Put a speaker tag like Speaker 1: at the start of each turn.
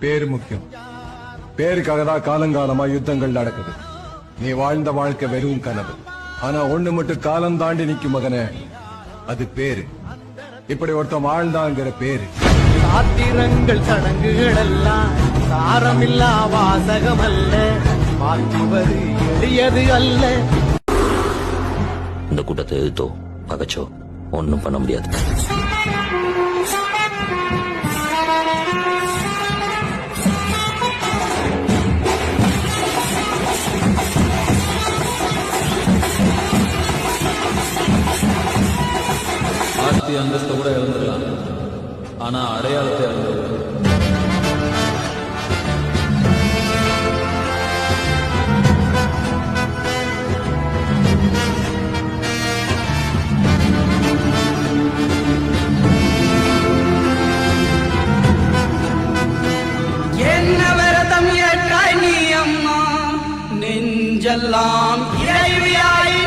Speaker 1: பேரு முக்கியம். பேருக்காக தான் காலங்காலமா யுத்தங்கள் நடக்குது. நீ வாழ்ந்த வாழ்க்கை வெறும் கனவு. ஆனா ஒண்ணு மட்டும் காலம் தாண்டி நிக்கும் மகனே, அது பேரு. இப்படி ஒருத்தன் வாழ்ந்தாங்கிற பேரு.
Speaker 2: சாத்திரங்கள் சடங்குகள் எல்லாம் சாரமில்லா வாசகம் அல்ல, மாற்றுவது எளியது அல்ல.
Speaker 3: இந்த கூட்டத்தை எதிர்த்தோ பகச்சோ ஒன்னும் பண்ண முடியாது.
Speaker 4: ஆஸ்தி அந்தஸ்தை கூட இழந்துடலாம், ஆனா அடையாளத்தை இழந்துடலாம்.
Speaker 2: என்ன விரதம் ஏற்றாய் நீ அம்மா, நெஞ்செல்லாம் இறைவியாய்